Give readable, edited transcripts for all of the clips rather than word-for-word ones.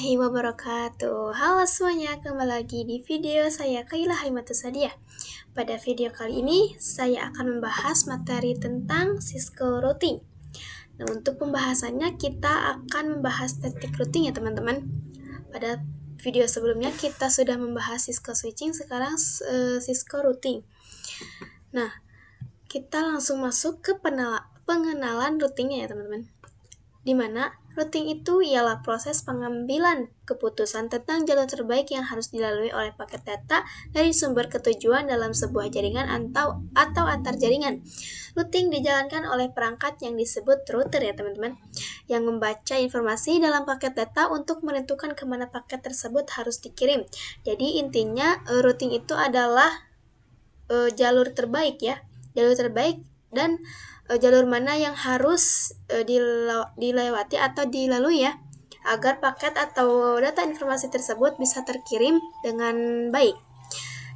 warahmatullahi wabarakatuh. Halo semuanya, kembali lagi di video saya Kailah Haimatus Sadia. Pada video kali ini, saya akan membahas materi tentang Cisco routing. Nah, untuk pembahasannya kita akan membahas static routing ya teman-teman. Pada video sebelumnya kita sudah membahas Cisco switching, sekarang Cisco routing. Nah, kita langsung masuk ke pengenalan routingnya ya teman-teman. Di mana routing itu ialah proses pengambilan keputusan tentang jalur terbaik yang harus dilalui oleh paket data dari sumber ke tujuan dalam sebuah jaringan atau antar jaringan. Routing dijalankan oleh perangkat yang disebut router ya teman-teman, yang membaca informasi dalam paket data untuk menentukan kemana paket tersebut harus dikirim. Jadi intinya routing itu adalah jalur terbaik ya, jalur terbaik dan jalur mana yang harus dilewati atau dilalui ya, agar paket atau data informasi tersebut bisa terkirim dengan baik.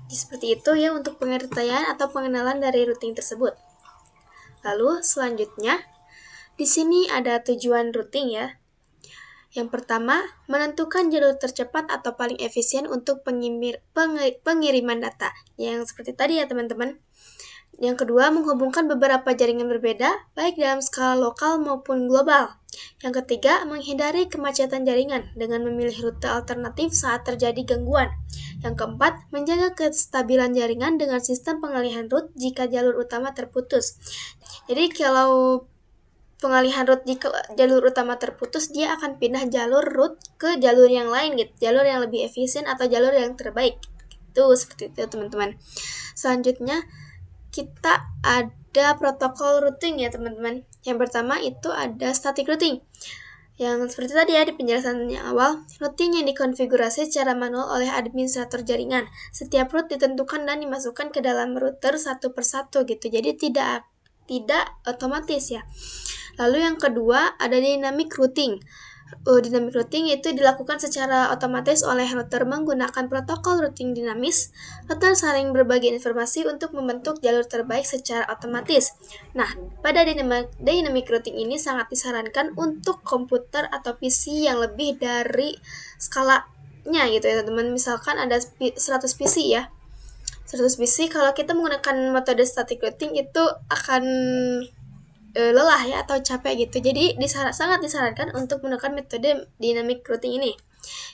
Jadi, seperti itu ya untuk pengertian atau pengenalan dari routing tersebut. Lalu selanjutnya, di sini ada tujuan routing ya. Yang pertama, menentukan jalur tercepat atau paling efisien untuk pengiriman data. Yang seperti tadi ya teman-teman. Yang kedua, menghubungkan beberapa jaringan berbeda, baik dalam skala lokal maupun global. Yang ketiga, menghindari kemacetan jaringan dengan memilih rute alternatif saat terjadi gangguan. Yang keempat, menjaga kestabilan jaringan dengan sistem pengalihan route jika jalur utama terputus. Jadi kalau pengalihan route jika jalur utama terputus, dia akan pindah jalur route ke jalur yang lain gitu, jalur yang lebih efisien atau jalur yang terbaik. Itu seperti itu teman-teman. Selanjutnya kita ada protokol routing ya teman-teman. Yang pertama itu ada static routing. Yang seperti tadi ya di penjelasannya awal, routing yang dikonfigurasi secara manual oleh administrator jaringan. Setiap route ditentukan dan dimasukkan ke dalam router satu persatu gitu. Jadi tidak otomatis ya. Lalu yang kedua ada dynamic routing. Dynamic routing itu dilakukan secara otomatis oleh router menggunakan protokol routing dinamis. Router saling berbagi informasi untuk membentuk jalur terbaik secara otomatis. Nah, pada dynamic routing ini sangat disarankan untuk komputer atau PC yang lebih dari skalanya gitu ya teman-teman. Misalkan ada 100 PC ya. 100 PC kalau kita menggunakan metode static routing itu akan lelah ya atau capek gitu. Jadi sangat disarankan untuk menggunakan metode dynamic routing ini.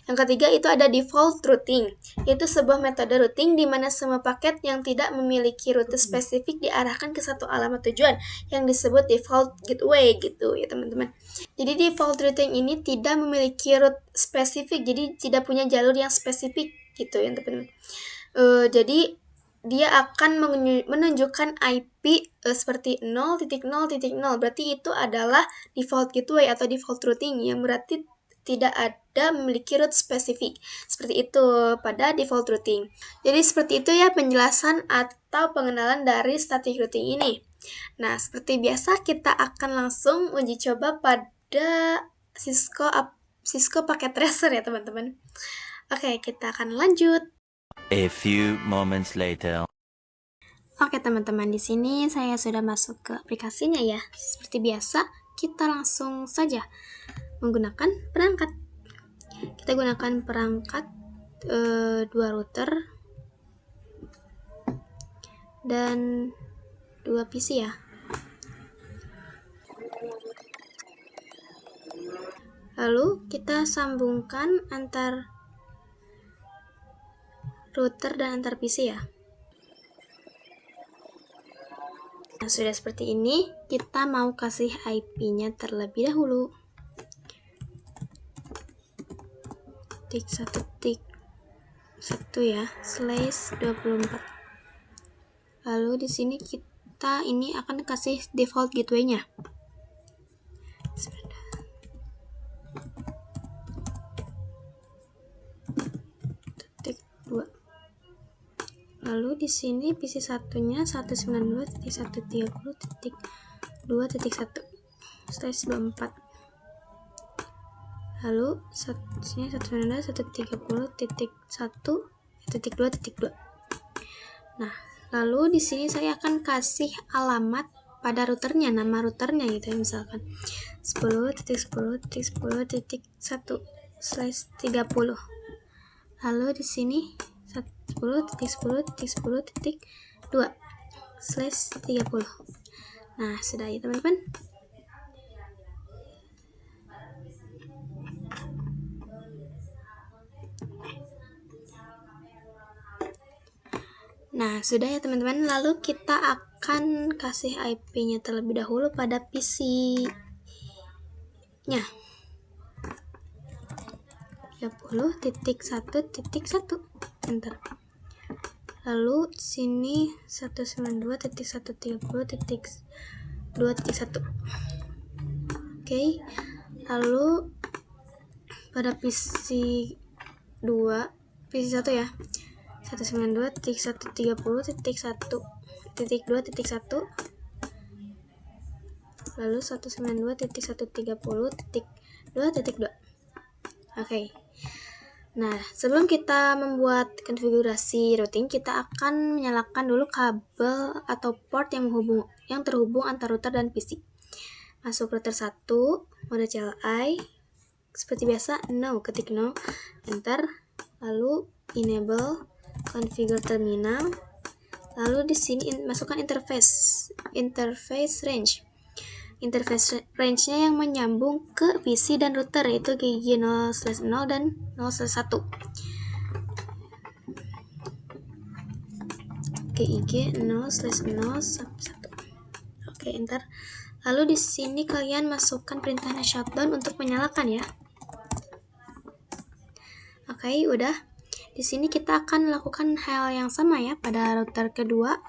Yang ketiga itu ada default routing. Itu sebuah metode routing di mana semua paket yang tidak memiliki rute spesifik diarahkan ke satu alamat tujuan yang disebut default gateway gitu ya teman-teman. Jadi default routing ini tidak memiliki route spesifik, jadi tidak punya jalur yang spesifik gitu ya teman-teman. Jadi dia akan menunjukkan IP seperti 0.0.0, berarti itu adalah default gateway atau default routing yang berarti tidak ada memiliki route spesifik. Seperti itu pada default routing. Jadi seperti itu ya penjelasan atau pengenalan dari static routing ini. Nah, seperti biasa kita akan langsung uji coba pada Cisco paket tracer ya teman-teman. Oke, kita akan lanjut. A few moments later. Oke teman-teman, di sini saya sudah masuk ke aplikasinya ya. Seperti biasa, kita langsung saja menggunakan perangkat. Kita gunakan perangkat 2 router dan 2 PC ya. Lalu kita sambungkan antar router dan antar PC ya. Nah, sudah seperti ini, kita mau kasih IP-nya terlebih dahulu. Tik 1 ya, /24. Lalu di sini kita ini akan kasih default gateway-nya. Tik 2. Lalu di sini PC satunya 192.130.2.1/24. Lalu sini 192.130.1.2.2. Nah, lalu di sini saya akan kasih alamat pada routernya, nama routernya gitu ya, misalkan 10.10.10.1. 10.10.10/30. Lalu di sini 10.10.10.2/30. Nah, sudah ya teman-teman. Nah, sudah ya teman-teman. Lalu kita akan kasih IP-nya terlebih dahulu pada PC-nya. 30.1.1 enter. Lalu sini 192.130.2.1. Oke. Lalu pada PC 1 ya. 192.130.1.2.1 lalu 192.130.2.2. Oke. Nah, sebelum kita membuat konfigurasi routing, kita akan menyalakan dulu kabel atau port yang terhubung antara router dan PC. Masuk router 1, mode CLI. Seperti biasa, no, ketik no, enter. Lalu enable configure terminal. Lalu di sini masukkan interface range. Interface range-nya yang menyambung ke PC dan router, yaitu GIG 0/0 dan 0/1. GIG 0/0/1. Oke, enter. Lalu di sini kalian masukkan perintah shutdown untuk menyalakan ya. Oke, udah. Di sini kita akan melakukan hal yang sama ya pada router kedua.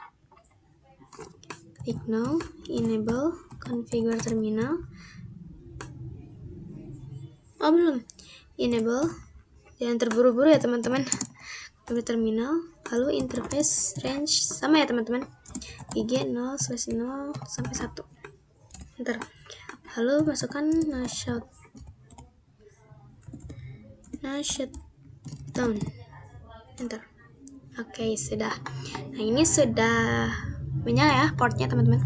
Klik no, enable configure terminal. Oh, belum. Enable. Jangan terburu-buru ya teman-teman. Configure terminal. Lalu interface range sama ya teman-teman. GIG 0/0 sampai 1. Enter. Lalu masukkan shutdown. Enter. Oke, sudah. Nah, ini sudah menyala ya portnya teman-teman.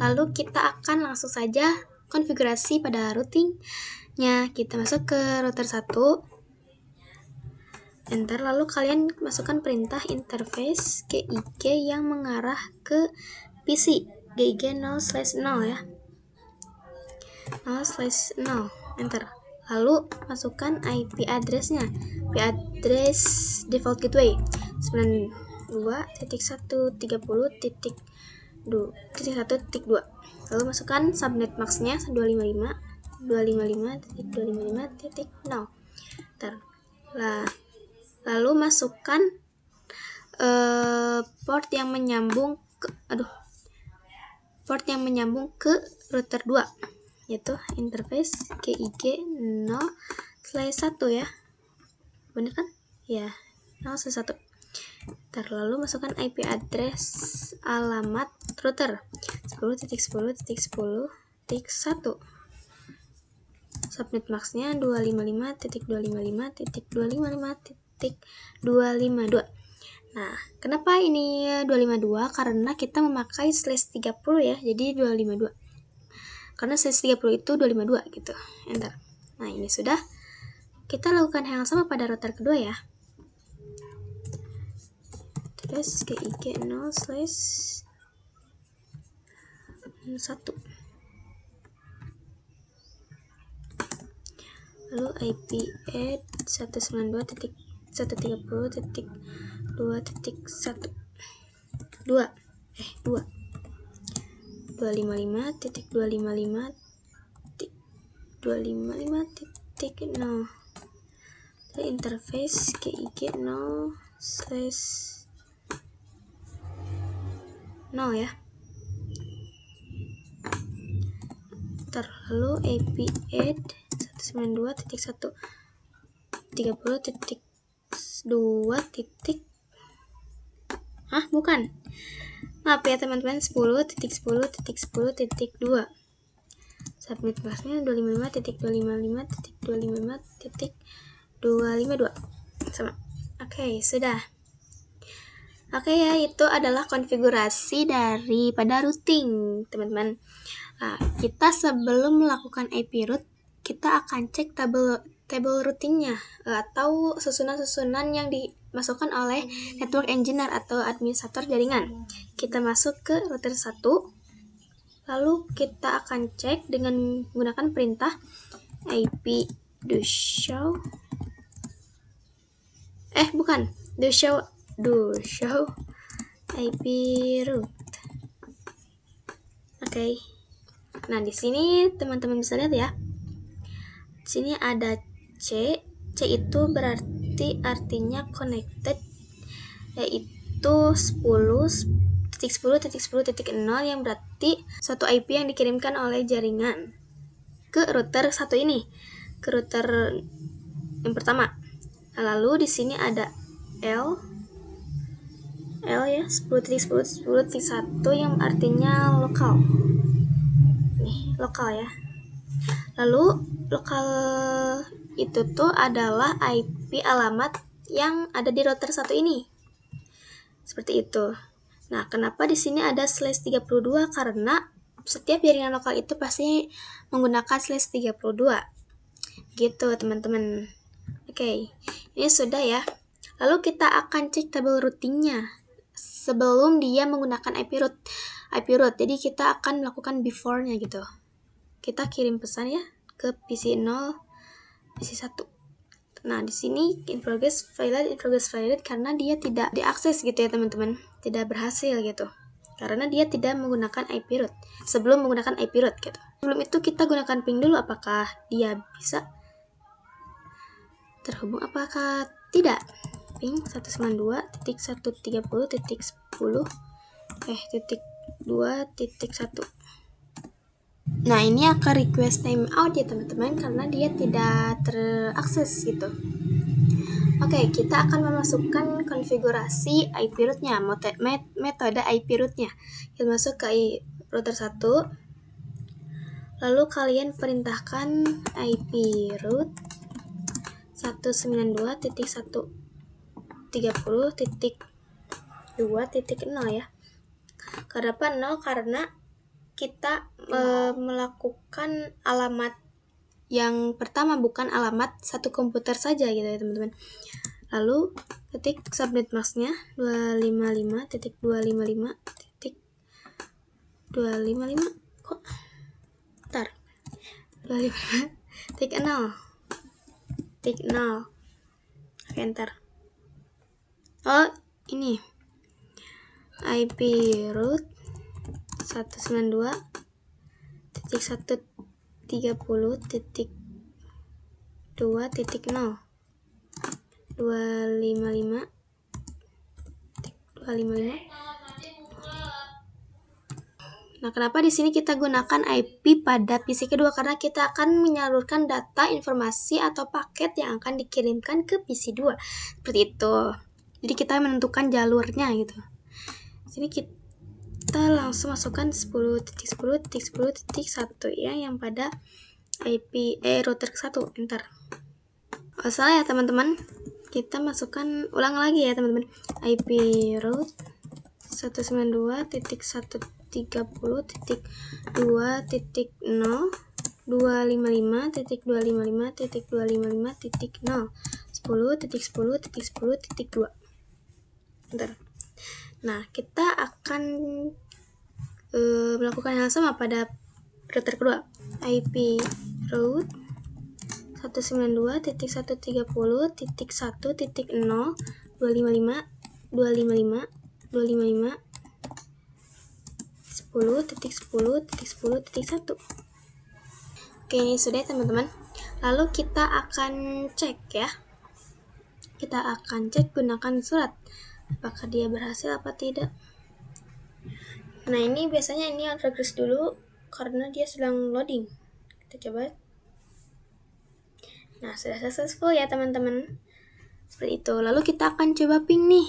Lalu kita akan langsung saja konfigurasi pada routingnya. Kita masuk ke router 1, enter. Lalu kalian masukkan perintah interface GIG yang mengarah ke PC, GIG 0/0 ya, 0/0, enter. Lalu masukkan IP address-nya, IP address default gateway 92.130.1.2. Lalu masukkan subnet max-nya 255.255.255.0. Lalu masukkan port yang menyambung ke router 2, yaitu interface GIG 0/1 ya. Benar kan? Ya, 0/1. Lalu masukkan IP address alamat router 10.10.10.1. Subnet max-nya 255.255.255.252. Nah, kenapa ini 252? Karena kita memakai /30 ya, jadi 252. Karena /30 itu 252 gitu. Enter. Nah, ini sudah. Kita lakukan hal yang sama pada router kedua ya. Terus GIG 0/1. Lalu IP add 192.130.2.1 255.255.0. Interface GIG 0/0 ya. Lalu IP add 192.130.2. Bukan. Maaf ya teman-teman, 10.10.10.2. Subnet max-nya 255.255.255.252. Sama. Oke, sudah. Oke ya, itu adalah konfigurasi daripada routing, teman-teman. Nah, kita sebelum melakukan IP route, kita akan cek tabel table routingnya atau susunan-susunan yang dimasukkan oleh network engineer atau administrator jaringan. Kita masuk ke router 1, lalu kita akan cek dengan menggunakan perintah ip do show ip route. Oke. Nah, di sini teman-teman bisa lihat ya. Di sini ada C. C itu berarti artinya connected, yaitu 10.10.10.0 yang berarti suatu IP yang dikirimkan oleh jaringan ke router 1 ini, ke router yang pertama. Lalu di sini ada L ya, 10.10.10.1 yang artinya lokal. Nih, lokal ya. Lalu lokal itu tuh adalah IP alamat yang ada di router 1 ini. Seperti itu. Nah, kenapa di sini ada /32? Karena setiap jaringan lokal itu pasti menggunakan /32. Gitu, teman-teman. Oke, ini sudah ya. Lalu kita akan cek tabel routingnya sebelum dia menggunakan IP route. Jadi kita akan melakukan before-nya gitu. Kita kirim pesan ya ke PC 0, PC 1. Nah, di sini in progress failed karena dia tidak diakses gitu ya, teman-teman. Tidak berhasil gitu. Karena dia tidak menggunakan IP route. Sebelum menggunakan IP route gitu. Sebelum itu kita gunakan ping dulu apakah dia bisa terhubung, apakah tidak. Ping 192.130.10.2.1. Nah, ini akan request timeout ya teman-teman, karena dia tidak terakses gitu. Oke, kita akan memasukkan konfigurasi IP route-nya, metode IP route-nya. Kita masuk ke router 1, lalu kalian perintahkan IP route 192.130.2.0 ya. Kenapa 0? Karena kita melakukan alamat yang pertama, bukan alamat satu komputer saja gitu ya teman-teman. Lalu ketik subnet masknya 255.255.255 kok bentar 255.0 oke, enter. Oh, ini IP route 192.130.2.0 255. Nah, kenapa di sini kita gunakan IP pada PC kedua? Karena kita akan menyalurkan data, informasi, atau paket yang akan dikirimkan ke PC 2. Seperti itu. Jadi kita menentukan jalurnya gitu. Sini kita langsung masukkan 10.10.10.1 ya, yang pada IP router ke 1. Enter. Oh, salah ya teman-teman. Kita masukkan ulang lagi ya teman-teman. IP route 192.130.2.0 255.255.255.0 10.10.10.2. Bentar. Nah, kita akan melakukan hal sama pada router kedua. IP route 192.130.1.0 10.10.10.1. Oke, ini sudah teman-teman. Lalu kita akan cek ya. Kita akan cek gunakan surat. Apakah dia berhasil apa tidak. Nah, ini biasanya ini request dulu karena dia sedang loading. Kita coba. Nah, sudah successful ya teman-teman. Seperti itu. Lalu kita akan coba ping nih.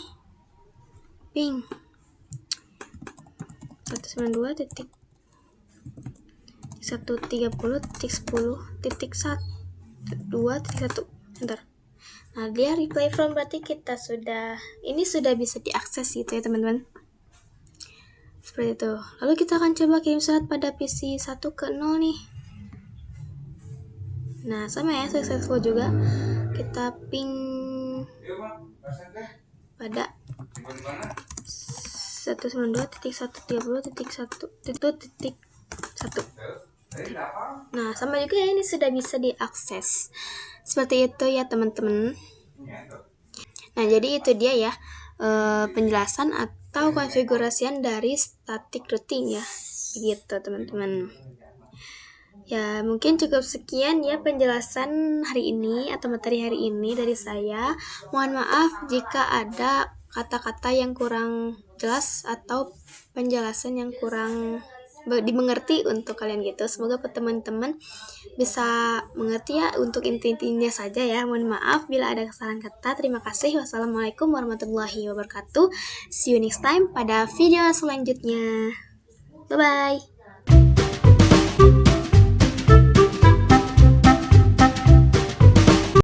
Ping 192.130.10.2.1. Bentar. Nah, dia reply from, berarti kita ini sudah bisa diakses gitu ya teman-teman. Seperti itu. Lalu kita akan coba kirim surat pada PC 1 ke 0 nih. Nah, sama ya, successful juga. Kita ping pada 192.130.1.1. Nah, sama juga ya, ini sudah bisa diakses. Seperti itu ya teman-teman. Nah, jadi itu dia ya penjelasan atau konfigurasian dari static routing ya. Begitu teman-teman. Ya, mungkin cukup sekian ya penjelasan hari ini atau materi hari ini dari saya. Mohon maaf jika ada kata-kata yang kurang jelas atau penjelasan yang kurang dimengerti untuk kalian gitu. Semoga teman-teman bisa mengerti ya untuk inti-intinya saja ya. Mohon maaf bila ada kesalahan kata. Terima kasih. Wassalamualaikum warahmatullahi wabarakatuh. See you next time pada video selanjutnya. Bye-bye.